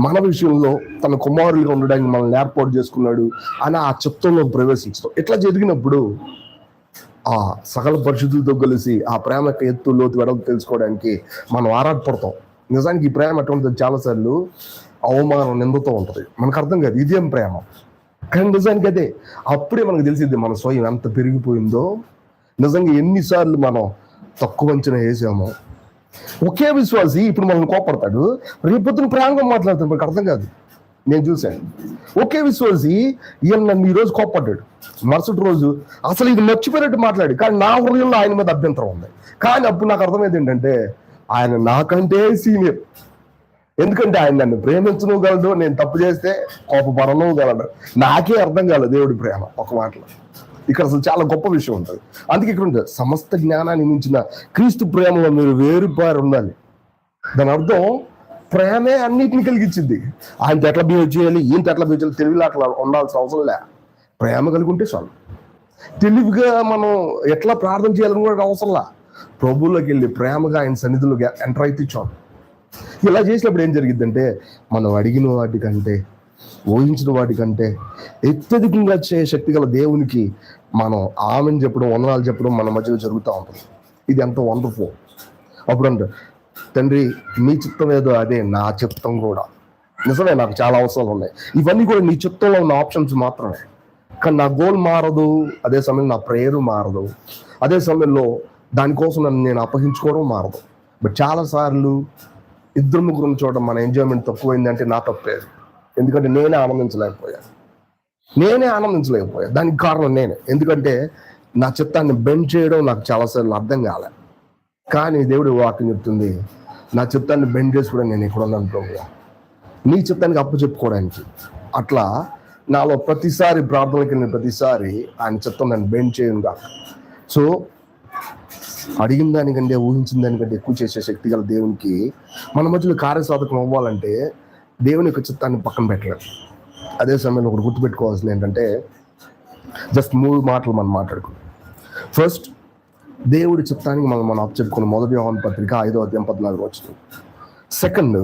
మన విషయంలో తన కుమారులుగా ఉండడానికి మనల్ని ఏర్పాటు చేసుకున్నాడు అని ఆ చిత్తంలో ప్రవేశించడం. ఇట్లా జరిగినప్పుడు ఆ సకల పరిశుద్ధులతో కలిసి ఆ ప్రేమ యొక్క ఎత్తు లోతు వెడల్పు తెలుసుకోవడానికి మనం ఆరాటపడతాం. నిజానికి ఈ ప్రేమ ఎటువంటి చాలాసార్లు అవమానం నిందుతూ ఉంటుంది, మనకు అర్థం కాదు ఇదేం ప్రేమ. కానీ నిజానికి అదే. అప్పుడే మనకు తెలిసింది మన స్వయం ఎంత పెరిగిపోయిందో, నిజంగా ఎన్నిసార్లు మనం తక్కువ అంచనా వేసామో. ఒకే విశ్వాసి ఇప్పుడు మనల్ని కోపడతాడు, రేపొద్దున ప్రేమగా మాట్లాడతాడు, మనకు అర్థం కాదు. నేను చూశాను. ఒకే విశ్వాసి ఈయన నన్ను ఈరోజు కోపడ్డాడు, మరుసటి రోజు అసలు ఇది మర్చిపోయినట్టు మాట్లాడు, కానీ నా హృదయంలో ఆయన మీద అభ్యంతరం ఉంది. కానీ అప్పుడు నాకు అర్థమైంది ఏంటంటే ఆయన నాకంటే సీనియర్. ఎందుకంటే ఆయన నన్ను ప్రేమించనుగలడు, నేను తప్పు చేస్తే కోపపడనుగలడు. నాకే అర్థం కాలేదు దేవుడి ప్రేమ ఒక మాటలో. ఇక్కడ అసలు చాలా గొప్ప విషయం ఉంటుంది. అందుకే ఇక్కడ ఉంటుంది, సమస్త జ్ఞానాన్ని మించిన క్రీస్తు ప్రేమలో మీరు వేరుపారు ఉండాలి. దాని అర్థం ప్రేమే అన్నిటిని కలిగించింది. ఆయనతో ఎట్లా బిహేవ్ చేయాలి, ఈయనతో ఎట్లా బిహేవ్ చేయాలి, తెలివిలో అట్లా ఉండాల్సిన అవసరం లే. ప్రేమ కలిగి ఉంటే చాలు. తెలివిగా మనం ఎట్లా ప్రార్థన చేయాలని కూడా అవసరంలా. ప్రభువులోకి వెళ్ళి ప్రేమగా ఆయన సన్నిధిలో ఎంటర్ అయితే చాలు. ఇలా చేసినప్పుడు ఏం జరిగిద్దంటే మనం అడిగిన వాటికంటే, ఊహించిన వాటికంటే అత్యధికంగా శక్తి గల దేవునికి మనం ఆమెను చెప్పడం, వందనాలు చెప్పడం మన మధ్యలో జరుగుతూ ఉంటుంది. ఇది ఎంత వండర్ఫుల్. అప్పుడు అంటే తండ్రి నీ చిత్తం ఏదో అదే నా చిత్తం కూడా. నిజమే, నాకు చాలా అవసరాలు ఉన్నాయి, ఇవన్నీ కూడా నీ చిత్తంలో ఉన్న ఆప్షన్స్ మాత్రమే. కానీ నా గోల్ మారదు, అదే సమయంలో నా ప్రేయర్ మారదు, అదే సమయంలో దానికోసం నన్ను నేను అప్పగించుకోవడం మారదు. బట్ చాలాసార్లు ఇద్దరు ముగ్గురు చూడడం మన ఎంజాయ్మెంట్ తక్కువైందంటే నా తప్పేది. ఎందుకంటే నేనే ఆనందించలేకపోయా. దానికి కారణం నేనే. ఎందుకంటే నా చిత్తాన్ని బెండ్ చేయడం నాకు చాలాసార్లు అర్థం కాలే. కానీ దేవుడి వాక్యం చెప్తుంది, నా చిత్తాన్ని బెండ్ చేసుకోవడం నేను ఇక్కడ ఉన్నాను ప్రభువా, నీ చిత్తానికి అప్పు చెప్పుకోవడానికి. అట్లా నాలో ప్రతిసారి ప్రార్థనకి వెళ్ళిన ప్రతిసారి ఆయన చిత్తం నన్ను బెండ్ చేయను కాక. సో అడిగిన దానికంటే, ఊహించిన దానికంటే ఎక్కువ చేసే శక్తి గల దేవునికి మన మధ్యలో కార్యసాధకం అవ్వాలంటే దేవుని యొక్క చిత్తాన్ని పక్కన పెట్టలేదు. అదే సమయంలో ఒకటి గుర్తుపెట్టుకోవాల్సింది ఏంటంటే, జస్ట్ 3 మాటలు మనం మాట్లాడుకున్నాం. ఫస్ట్, దేవుడి చిత్తానికి మనం చెప్పుకున్న 1 యోహాను పత్రిక 5:14. సెకండ్,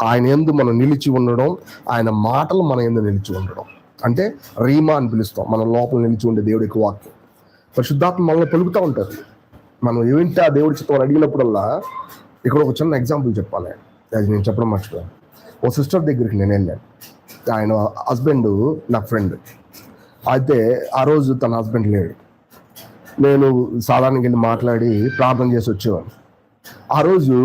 ఆయన యందు మనం నిలిచి ఉండడం, ఆయన మాటలు మన యందు నిలిచి ఉండడం. అంటే రీమా అని పిలుస్తాం, మన లోపల నిలిచి ఉండే దేవుడి యొక్క వాక్యం. పరిశుద్ధాత్మ మనల్ని పలుకుతూ ఉంటారు. మనం ఏంటి ఆ దేవుడి చిత్తం అడిగినప్పుడల్లా, ఇక్కడ ఒక చిన్న ఎగ్జాంపుల్ చెప్పాలి, అది నేను చెప్పడం మర్చిపోయాను. ఓ సిస్టర్ దగ్గరికి నేను వెళ్ళాను. ఆయన హస్బెండ్ నా ఫ్రెండ్. అయితే ఆ రోజు తన హస్బెండ్ లేడు. నేను సాధారణంగా వెళ్ళి మాట్లాడి ప్రార్థన చేసి వచ్చేవాడు. ఆ రోజు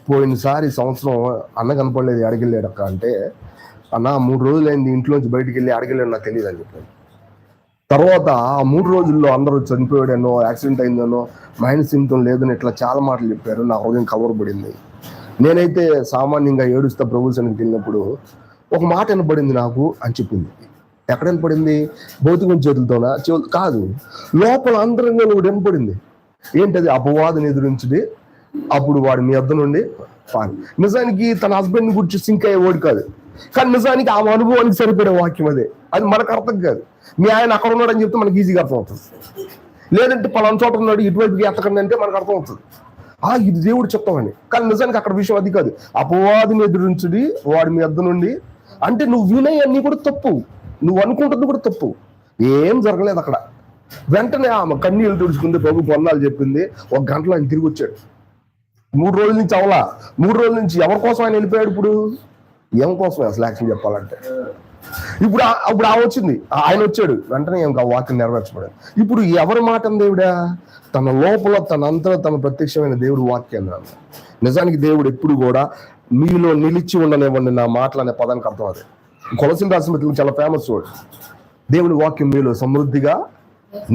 పోయినసారి సంవత్సరం అన్న కనపడలేదు, అడిగెళ్ళాడు అక్క అంటే, అన్న 3 రోజులైంది ఇంట్లోంచి బయటికి వెళ్ళి అడిగెళ్ళాడు, నాకు తెలియదు అని చెప్పాను. తర్వాత ఆ 3 రోజుల్లో అందరూ చనిపోయాడనో, యాక్సిడెంట్ అయిందనో, మైండ్ సింప్టమ్ లేదని ఇట్లా చాలా మాటలు చెప్పారు. నా హృదయం కలవరపడింది. నేనైతే సామాన్యంగా ఏడుస్తా ప్రభు సన్నిధికి వెళ్ళినప్పుడు ఒక మాట వినపడింది నాకు అని చెప్పింది. ఎక్కడ వినపడింది? భౌతిక చేతులతోనా? కాదు, లోపల అంతరంగా ఒకటి వినపడింది. ఏంటది? అపవాదిని ఎదురించుడి, అప్పుడు వాడు మీ వద్ద నుండి పాని. నిజానికి తన హస్బెండ్ గురించి సింక్ అయ్యేవాడు కాదు, కానీ నిజానికి ఆ అనుభవానికి సరిపడే వాక్యం అదే. అది మనకు అర్థం కాదు. మీ ఆయన అక్కడ ఉన్నాడు అని చెప్తే మనకి ఈజీగా అర్థం అవుతుంది. లేదంటే పలానా చోట ఉన్నాడు ఇటువైపుకి ఎత్తకండి అంటే మనకు అర్థం అవుతుంది, ఇది దేవుడు చెప్తామని. కానీ నిజానికి అక్కడ విషయం అది కాదు. అపవాదిని ఎదురించుడి, వాడు మీ వద్ద నుండి అంటే నువ్వు వినయ్ అన్ని కూడా తప్పు, నువ్వు అనుకుంటుంది కూడా తప్పు. ఏం జరగలేదు అక్కడ. వెంటనే ఆమె కన్నీళ్ళు తుడుచుకుంది. ప్రభు పొన్నాలు చెప్పింది. 1 గంటలో ఆయన తిరిగి వచ్చాడు. 3 రోజుల నుంచి అవలా. 3 రోజుల నుంచి ఎవరి కోసం ఆయన వెళ్ళిపోయాడు? ఇప్పుడు ఏం కోసమే అసలు యాక్షన్ చెప్పాలంటే. ఇప్పుడు ఆ వచ్చింది, ఆయన వచ్చాడు. వెంటనే ఆ వాక్యం నెరవేర్చబడాడు. ఇప్పుడు ఎవరి మాట దేవుడా? తన లోపల తన అంతలో తన ప్రత్యక్షమైన దేవుడు వాక్యాన్ని అన్నాడు. నిజానికి దేవుడు ఎప్పుడు కూడా మీలో నిలిచి ఉండనివ్వండి నా మాటలు అనే పదానికి అర్థం అదే. కొలసిన రాసిన చాలా ఫేమస్ వర్డ్. దేవుని వాక్యం మీలో సమృద్ధిగా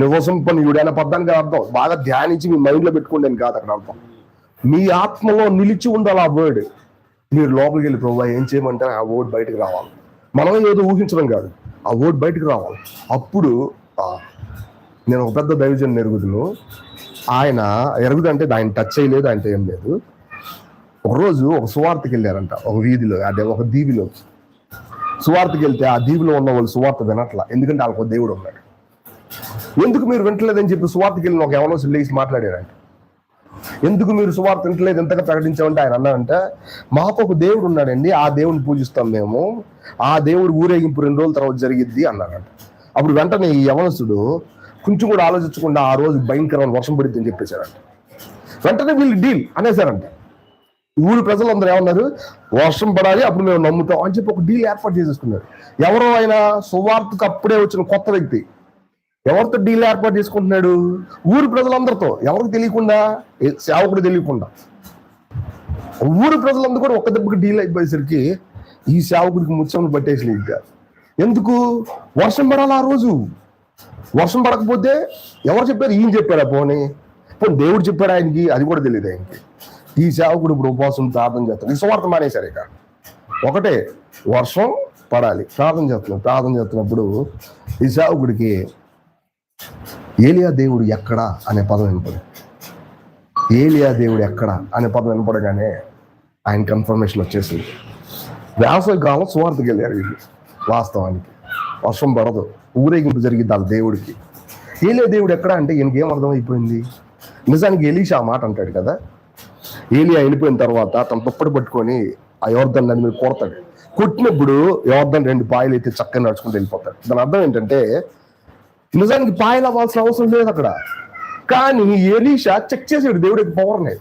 నివసింపనీయుడు అనే పదానికి అర్థం. బాగా ధ్యానించి మీ మైండ్ లో పెట్టుకోండి అని కాదు అక్కడ అర్థం. మీ ఆత్మలో నిలిచి ఉండాలి ఆ వర్డ్. మీరు లోపలికి వెళ్ళి ప్రభు ఏం చేయమంటే ఆ వర్డ్ బయటకు రావాలి. మనం ఏదో ఊహించడం కాదు, ఆ వర్డ్ బయటకు రావాలి. అప్పుడు నేను ఒక పెద్ద దైవజన్ ఎరుగుదును. ఆయన ఎరుగుదంటే ఆయన టచ్ చేయలేదు, ఆయనతో ఏం లేదు. ఒకరోజు ఒక సువార్తకి వెళ్ళారంట, ఒక వీధిలో, అంటే ఒక దీవిలో సువార్తకి వెళ్తే ఆ దీవిలో ఉన్న వాళ్ళు సువార్త వినట్లా. ఎందుకంటే వాళ్ళకు దేవుడు ఉన్నాడు. ఎందుకు మీరు వింటలేదని చెప్పి సువార్తకి వెళ్ళిన ఒక ఎవరో లేచి మాట్లాడారంట. ఎందుకు మీరు సువార్త వింటలేదు, ఎంతగా ప్రకటించామంటే ఆయన అన్నారంటే, మాకు ఒక దేవుడు ఉన్నాడండి, ఆ దేవుడిని పూజిస్తాం మేము, ఆ దేవుడు ఊరేగింపు 2 రోజుల తర్వాత జరిగిద్ది అన్నారంట. అప్పుడు వెంటనే ఈ యవనస్తుడు కొంచెం కూడా ఆలోచించకుండా ఆ రోజు భయంకరమైన వర్షం పడిద్ది అని చెప్పేశారంట. వెంటనే వీళ్ళు డీల్ అనేసారంట. ఊరి ప్రజలందరూ ఏమన్నారు? వర్షం పడాలి, అప్పుడు మేము నమ్ముతాం అని చెప్పి ఒక డీల్ ఏర్పాటు చేసేసుకున్నారు. ఎవరో ఆయన సువార్తకు అప్పుడే వచ్చిన కొత్త వ్యక్తి. ఎవరితో డీల్ ఏర్పాటు చేసుకుంటున్నాడు? ఊరి ప్రజలందరితో. ఎవరికి తెలియకుండా, సేవకుడు తెలియకుండా ఊరి ప్రజలందరూ కూడా ఒక్క దెబ్బకి డీల్ అయిపోయేసరికి ఈ సేవకుడికి ముత్యంలో పట్టేసి ఇంకా. ఎందుకు? వర్షం పడాలి ఆ రోజు. వర్షం పడకపోతే ఎవరు చెప్పారు? ఈయన చెప్పారా? పోనీ దేవుడు చెప్పాడు ఆయనకి, అది కూడా తెలియదు ఆయనకి. ఈ సేవకుడు ఇప్పుడు ఉపవాసం ప్రార్థన చేస్తాడు. ఈ సువార్త మానేశారు. ఇక ఒకటే, వర్షం పడాలి, ప్రార్థన చేస్తున్నప్పుడు ఈ సేవకుడికి ఏలియా దేవుడు ఎక్కడా అనే పదం వినపడు. ఏలియా దేవుడు ఎక్కడా అనే పదం వినపడగానే ఆయన కన్ఫర్మేషన్ వచ్చేసింది. వేసవికాలం సువార్తకి వెళ్ళారు వీళ్ళు. వాస్తవానికి వర్షం పడదు, ఊరేగింపు జరిగింది వాళ్ళ దేవుడికి. ఏలియా దేవుడు ఎక్కడా అంటే ఈయనకి ఏం అర్థం అయిపోయింది? నిజానికి ఎలీషా ఆ మాట అంటాడు కదా. ఏలియా వెళ్ళిపోయిన తర్వాత తన దుప్పటి పట్టుకొని ఆ యోర్దాన్ నది మీద కొడతాడు. కొట్టినప్పుడు యోర్దాన్ 2 పాయలు అయితే చక్కగా నడుచుకుంటూ వెళ్ళిపోతాడు. దాని అర్థం ఏంటంటే నిజానికి పాయలు అవ్వాల్సిన అవసరం లేదు అక్కడ. కానీ ఎలీషా చెక్ చేసాడు దేవుడి యొక్క పవర్ని.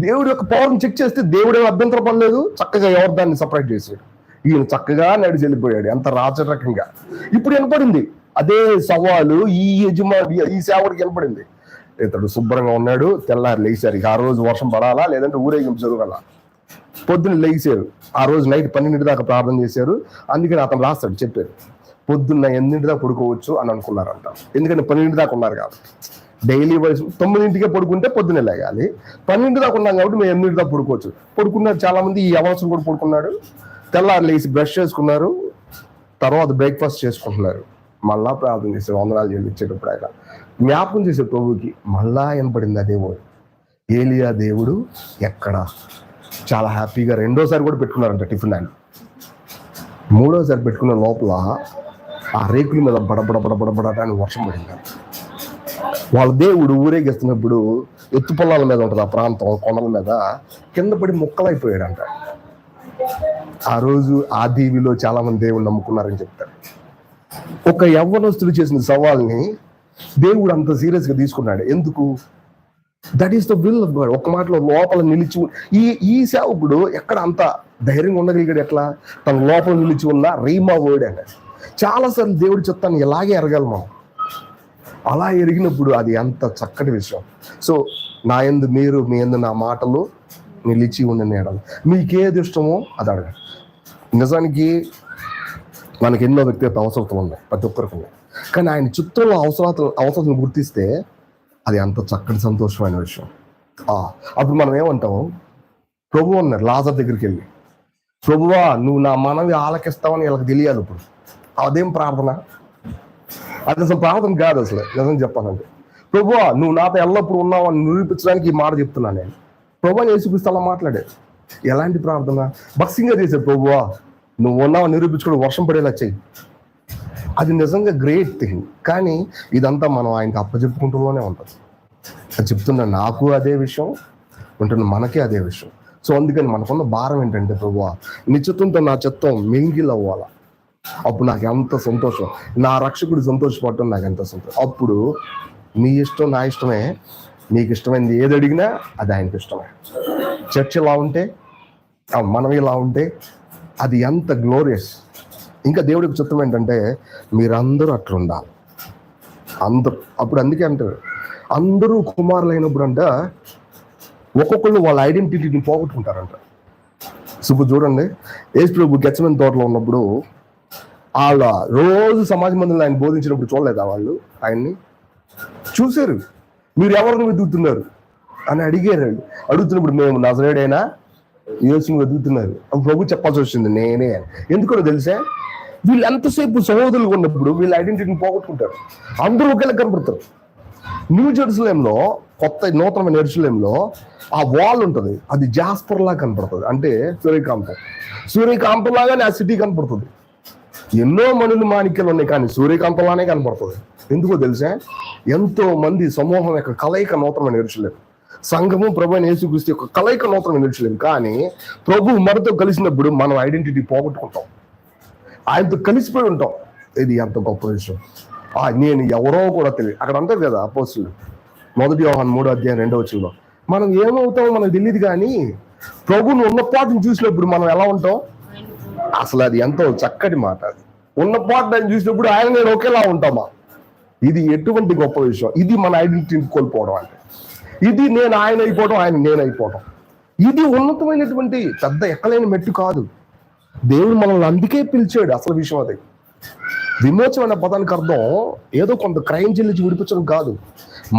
దేవుడి యొక్క పవర్ని చెక్ చేస్తే దేవుడు అభ్యంతరం పడలేదు, చక్కగా యోర్దాన్ని సపరేట్ చేశాడు. ఈయన చక్కగా నడిచి వెళ్ళిపోయాడు, ఎంత రాజరకంగా. ఇప్పుడు వినపడింది అదే సవాలు ఈ సేవడికి వినపడింది. ఇతడు శుభ్రంగా ఉన్నాడు. తెల్లారి లేచారు. ఆ రోజు వర్షం పడాలా, లేదంటే ఊరేగింపు జరగాల. పొద్దున్న లేచారు. ఆ రోజు నైట్ 12 దాకా ప్రార్థన చేశారు. అందుకని అతను రాస్తాడు, చెప్పారు పొద్దున్న 8 దాకా పడుకోవచ్చు అని అనుకున్నారంట. ఎందుకంటే 12 దాకా ఉన్నారు కాబట్టి. డైలీ వైజ్ 9కే పడుకుంటే పొద్దున్నే లేగాలి. 12 దాకా ఉన్నాం కాబట్టి మేము 8 దాకా పడుకోవచ్చు. పడుకున్నారు చాలా మంది. ఈ అవసరం కూడా పడుకున్నాడు. తెల్లారి లేచి బ్రష్ చేసుకున్నారు, తర్వాత బ్రేక్ఫాస్ట్ చేసుకుంటున్నారు. మళ్ళా ప్రార్థన చేశారు. వందనాలు చెల్లించేటప్పుడు ఆయన జ్ఞాపకం చేసే ప్రభుకి మళ్ళా వినపడింది అదే వర్డ్, ఏలియా దేవుడు ఎక్కడ. చాలా హ్యాపీగా 2వ సారి కూడా పెట్టుకున్నారంట టిఫిన్. ఆయన 3వ సారి పెట్టుకున్న లోపల ఆ రేకుల మీద బడబడ అని వర్షం పడింది. వాళ్ళ దేవుడు ఊరేగిస్తున్నప్పుడు ఎత్తు పొలాల మీద ఉంటుంది ఆ ప్రాంతం, కొండల మీద, కింద పడి ముక్కలైపోయాడంట. ఆ రోజు ఆ దీవిలో చాలా మంది దేవుడు నమ్ముకున్నారని చెప్తారు. ఒక యవ్వనస్తుడు చేసిన సవాల్ని దేవుడు అంత సీరియస్ గా తీసుకున్నాడు. ఎందుకు? That is the will of God. ఒక మాటలో లోపల నిలిచి ఈ సేవకుడు ఎక్కడ అంత ధైర్యంగా ఉండగలిగాడు? ఎట్లా? తన లోపల నిలిచి ఉన్న రీమా వర్డ్ అంటే చాలాసార్లు దేవుడి చెప్తాను ఎలాగే ఎరగాలి మనం. అలా ఎరిగినప్పుడు అది ఎంత చక్కటి విషయం. సో నా యందు మీరు, మీ యందు నా మాటలు నిలిచి ఉండి అడగాలి. మీకేది ఇష్టమో అది అడగాలి. నిజానికి మనకి ఎన్నో వ్యక్తిగత అవసరాలు ఉన్నాయి, ప్రతి ఒక్కరికి ఉన్నాయి. కానీ ఆయన చిత్రంలో అవసరాలను గుర్తిస్తే అది అంత చక్కటి సంతోషమైన విషయం. అప్పుడు మనం ఏమంటాం, ప్రభు అన్నారు లాజర్ దగ్గరికి వెళ్ళి, ప్రభువా నువ్వు నా మనవి ఆలకిస్తావని వీళ్ళకి తెలియాలి. ఇప్పుడు అదేం ప్రార్థన? అది అసలు ప్రార్థన కాదు అసలు, నిజం చెప్పాలంటే. ప్రభువా నువ్వు నాతో ఎల్లప్పుడు ఉన్నావు అని నిరూపించడానికి ఈ మాట చెప్తున్నాను నేను. ప్రభు అని యేసుక్రీస్తు అలా మాట్లాడాడు. ఎలాంటి ప్రార్థన? భక్సింగా చేశాడు. ప్రభువా నువ్వు ఉన్నావు నిరూపించుకోవడం, వర్షం పడేలా చెయ్యి. అది నిజంగా గ్రేట్ థింగ్. కానీ ఇదంతా మనం ఆయనకి అప్పచెప్పుకుంటూనే ఉంటుంది. అది చెప్తున్నా, నాకు అదే విషయం ఉంటున్న, మనకే అదే విషయం. సో అందుకని మనకున్న భారం ఏంటంటే, ప్రభువా నీ చిత్తంతో నా చిత్తం మింగిల్ అవ్వాలా. అప్పుడు నాకు ఎంత సంతోషం, నా రక్షకుడు సంతోషపడటం నాకు ఎంత సంతోషం. అప్పుడు నీ ఇష్టం నా ఇష్టమే, నీకు ఇష్టమైంది ఏది అడిగినా అది ఆయనకి ఇష్టమే. చర్చ్ ఇలా ఉంటే, మనం ఇలా ఉంటే అది ఎంత గ్లోరియస్. ఇంకా దేవుడికి చిత్తం ఏంటంటే మీరందరూ అట్లా ఉండాలి, అందరూ. అప్పుడు అందుకే అంటారు, అందరూ కుమారులు అయినప్పుడు అంట ఒక్కొక్కళ్ళు వాళ్ళ ఐడెంటిటీని పోగొట్టుకుంటారంట. ఇప్పుడు చూడండి, యేసు ప్రభు గెత్సేమనే తోటలో ఉన్నప్పుడు వాళ్ళ రోజు సమాజ మందిరంలో ఆయన బోధించినప్పుడు చూడలేదా వాళ్ళు? ఆయన్ని చూశారు. మీరు ఎవరిని వెతుకుతున్నారు అని అడిగారు. అడుగుతున్నప్పుడు మేము నజరేయుడైన యేసుని వెతుకుతున్నారు. ప్రభు చెప్పాల్సి వచ్చింది నేనే అని. ఎందుకో తెలుసా, వీళ్ళు ఎంతసేపు సహోదరులు ఉన్నప్పుడు వీళ్ళ ఐడెంటిటీని పోగొట్టుకుంటారు. అందరూ ఒకేలా కనపడతారు. న్యూ జెరూసలేంలో, కొత్త నూతనమైన యెరూషలేంలో ఆ వాల్ ఉంటుంది, అది జాస్పర్ లాగా కనపడుతుంది. అంటే సూర్యకాంతం లాగానే ఆ సిటీ కనపడుతుంది. ఎన్నో మణులు మాణిక్యాలు ఉన్నాయి, కానీ సూర్యకాంతంలానే కనపడుతుంది. ఎందుకో తెలుసా, ఎంతో మంది సమూహం యొక్క కలయిక నూతనమైన యెరూషలేం. సంఘము ప్రభు అయిన యేసుక్రీస్తు యొక్క కలయిక నూతనమైన యెరూషలేం. కానీ ప్రభు మనతో కలిసినప్పుడు మనం ఐడెంటిటీ పోగొట్టుకుంటాం, ఆయనతో కలిసిపోయి ఉంటాం. ఇది ఎంత గొప్ప విషయం. నేను ఎవరో కూడా తెలియదు. అక్కడ అంటారు కదా అపోస్తులు, 1 యోహాను 3:2 మనం ఏమవుతామో మనకు తెలియదు, కానీ ప్రభువును ఉన్నపాటును చూసినప్పుడు మనం ఎలా ఉంటాం? అసలు అది ఎంతో చక్కటి మాట. అది ఉన్నపాటు ఆయన చూసినప్పుడు ఆయన నేను ఒకేలా ఉంటామా? ఇది ఎటువంటి గొప్ప విషయం. ఇది మన ఐడెంటిటీని కోల్పోవడం. అంటే ఇది నేను ఆయన అయిపోవడం, ఆయన నేను అయిపోవడం. ఇది ఉన్నతమైనటువంటి పెద్ద ఎక్కలేని మెట్టు కాదు. దేవుడు మనల్ని అందుకే పిలిచాడు. అసలు విషయం అది. విమోచన అనే పదానికి అర్థం ఏదో కొంత క్రైమ్ చెల్లించి విడిపించడం కాదు,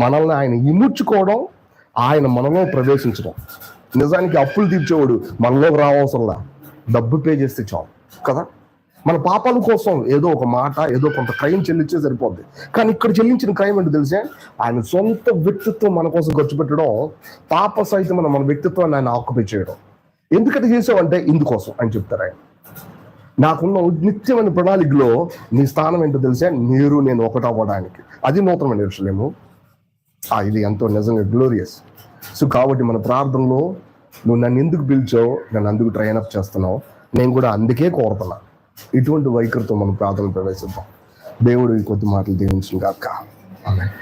మనల్ని ఆయన ఇముడ్చుకోవడం, ఆయన మనలో ప్రవేశించడం. నిజానికి అప్పులు తీర్చేవాడు మనలోకి రావసరంలా, డబ్బు పే చేస్తే చాలు కదా. మన పాపాల కోసం ఏదో ఒక మాట, ఏదో కొంత క్రైమ్ చెల్లించే సరిపోద్ది. కానీ ఇక్కడ చెల్లించిన క్రైమ్ ఏంటో తెలిసే, ఆయన సొంత వ్యక్తిత్వం మన కోసం ఖర్చు పెట్టడం, పాప సహితమైన మన వ్యక్తిత్వాన్ని ఆయన ఆక్యుపై చేయడం. ఎందుకంటే చేసావంటే ఇందుకోసం అని చెప్తారు ఆయన. నాకున్న నిత్యమైన ప్రణాళికలో నీ స్థానం ఏంటో తెలిసే, మీరు నేను ఒకటవ్వడానికి. అది నూతనమైన యెరూషలేము. ఇది ఎంతో నిజంగా గ్లోరియస్. సో కాబట్టి మన ప్రార్థనలో నువ్వు నన్ను ఎందుకు పిలిచావు, నన్ను అందుకు ట్రైన్ అప్ చేస్తున్నావు, నేను కూడా అందుకే కోరుతున్నా. ఇటువంటి వైఖరితో మనం ప్రార్థనలు ప్రవేశిద్దాం. దేవుడు ఈ కొద్ది మాటలు దీవించును గాక. ఆమేన్.